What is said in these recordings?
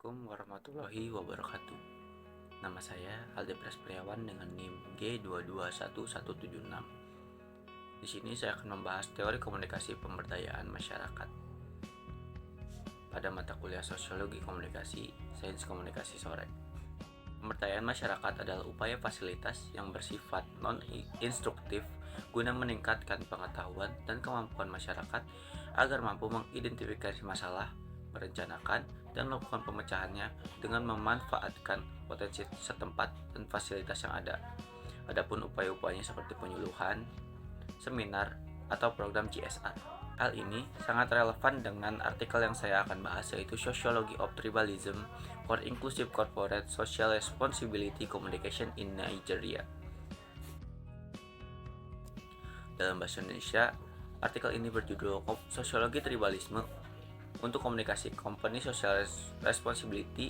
Assalamualaikum warahmatullahi wabarakatuh. Nama saya Alde Prasperiawan dengan NIM G2211176. Di sini saya akan membahas teori komunikasi pemberdayaan masyarakat. Pada mata kuliah Sosiologi Komunikasi, Sains Komunikasi Sore. Pemberdayaan masyarakat adalah upaya fasilitas yang bersifat non-instruktif guna meningkatkan pengetahuan dan kemampuan masyarakat agar mampu mengidentifikasi masalah, merencanakan, dan melakukan pemecahannya dengan memanfaatkan potensi setempat dan fasilitas yang ada. Adapun upaya-upayanya seperti penyuluhan, seminar, atau program CSR. Hal ini sangat relevan dengan artikel yang saya akan bahas, yaitu Sociology of Tribalism for Inclusive Corporate Social Responsibility Communication in Nigeria. Dalam bahasa Indonesia, artikel ini berjudul Sosiologi Tribalisme untuk Komunikasi Company Social Responsibility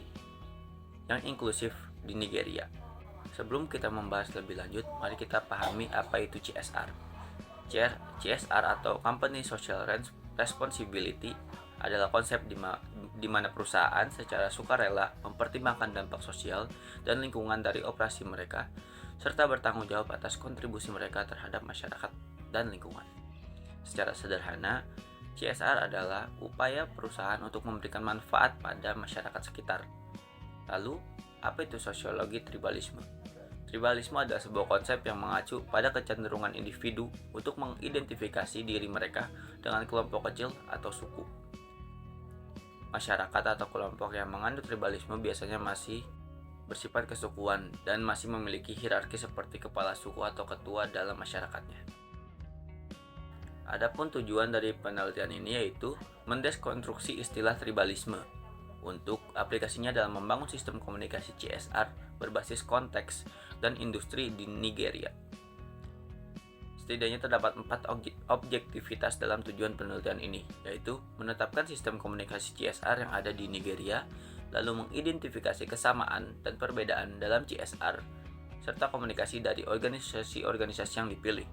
yang inklusif di Nigeria. Sebelum kita membahas lebih lanjut, mari kita pahami apa itu CSR. CSR atau Company Social Responsibility adalah konsep di mana perusahaan secara sukarela mempertimbangkan dampak sosial dan lingkungan dari operasi mereka, serta bertanggung jawab atas kontribusi mereka terhadap masyarakat dan lingkungan. Secara sederhana, CSR adalah upaya perusahaan untuk memberikan manfaat pada masyarakat sekitar. Lalu, apa itu sosiologi tribalisme? Tribalisme adalah sebuah konsep yang mengacu pada kecenderungan individu untuk mengidentifikasi diri mereka dengan kelompok kecil atau suku. Masyarakat atau kelompok yang mengandung tribalisme biasanya masih bersifat kesukuan dan masih memiliki hierarki seperti kepala suku atau ketua dalam masyarakatnya. Adapun tujuan dari penelitian ini yaitu mendeskonstruksi istilah tribalisme untuk aplikasinya dalam membangun sistem komunikasi CSR berbasis konteks dan industri di Nigeria. Setidaknya terdapat 4 objektivitas dalam tujuan penelitian ini, yaitu menetapkan sistem komunikasi CSR yang ada di Nigeria, lalu mengidentifikasi kesamaan dan perbedaan dalam CSR, serta komunikasi dari organisasi-organisasi yang dipilih.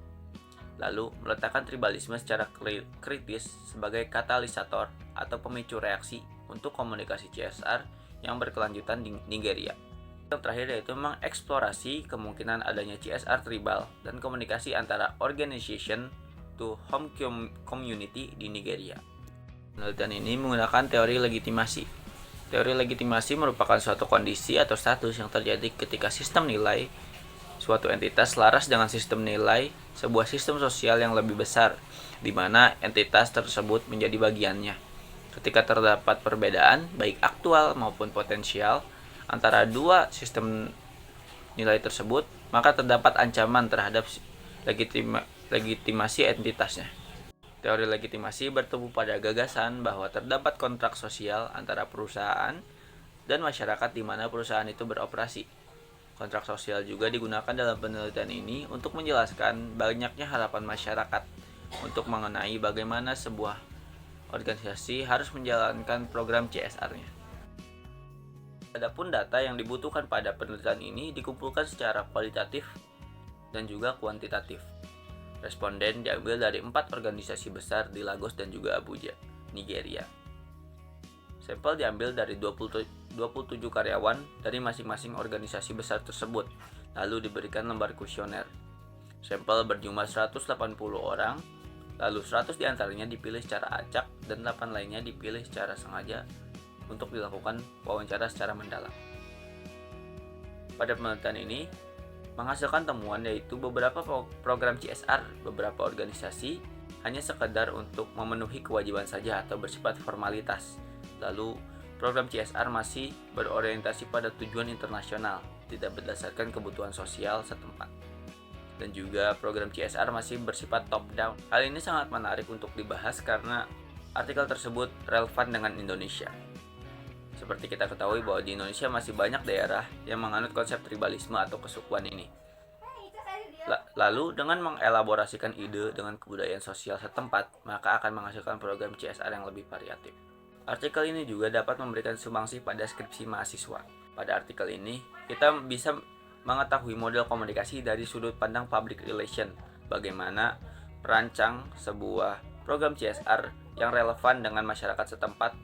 Lalu, meletakkan tribalisme secara kritis sebagai katalisator atau pemicu reaksi untuk komunikasi CSR yang berkelanjutan di Nigeria. Yang terakhir yaitu mengeksplorasi kemungkinan adanya CSR tribal dan komunikasi antara organization to home community di Nigeria. Penelitian ini menggunakan teori legitimasi. Teori legitimasi merupakan suatu kondisi atau status yang terjadi ketika sistem nilai suatu entitas selaras dengan sistem nilai sebuah sistem sosial yang lebih besar, di mana entitas tersebut menjadi bagiannya. Ketika terdapat perbedaan, baik aktual maupun potensial, antara dua sistem nilai tersebut, maka terdapat ancaman terhadap legitimasi entitasnya. Teori legitimasi bertumbuh pada gagasan bahwa terdapat kontrak sosial antara perusahaan dan masyarakat di mana perusahaan itu beroperasi. Kontrak sosial juga digunakan dalam penelitian ini untuk menjelaskan banyaknya harapan masyarakat untuk mengenai bagaimana sebuah organisasi harus menjalankan program CSR-nya. Adapun data yang dibutuhkan pada penelitian ini dikumpulkan secara kualitatif dan juga kuantitatif. Responden diambil dari 4 organisasi besar di Lagos dan juga Abuja, Nigeria. Sampel diambil dari 27 karyawan dari masing-masing organisasi besar tersebut, lalu diberikan lembar kuesioner. Sampel berjumlah 180 orang, lalu 100 diantaranya dipilih secara acak dan 8 lainnya dipilih secara sengaja untuk dilakukan wawancara secara mendalam. Pada penelitian ini, menghasilkan temuan yaitu beberapa program CSR beberapa organisasi hanya sekedar untuk memenuhi kewajiban saja atau bersifat formalitas. Lalu, program CSR masih berorientasi pada tujuan internasional, tidak berdasarkan kebutuhan sosial setempat. Dan juga program CSR masih bersifat top-down. Hal ini sangat menarik untuk dibahas karena artikel tersebut relevan dengan Indonesia. Seperti kita ketahui bahwa di Indonesia masih banyak daerah yang menganut konsep tribalisme atau kesukuan ini. Lalu, dengan mengelaborasikan ide dengan kebudayaan sosial setempat, maka akan menghasilkan program CSR yang lebih variatif. Artikel ini juga dapat memberikan sumbangsi pada skripsi mahasiswa. Pada artikel ini, kita bisa mengetahui model komunikasi dari sudut pandang public relation, bagaimana merancang sebuah program CSR yang relevan dengan masyarakat setempat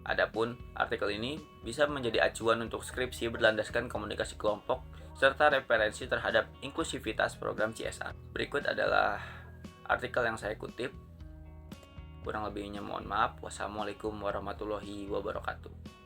Adapun artikel ini bisa menjadi acuan untuk skripsi berlandaskan komunikasi kelompok serta referensi terhadap inklusivitas program CSR. Berikut adalah artikel yang saya kutip. Kurang lebihnya mohon maaf. Wassalamualaikum warahmatullahi wabarakatuh.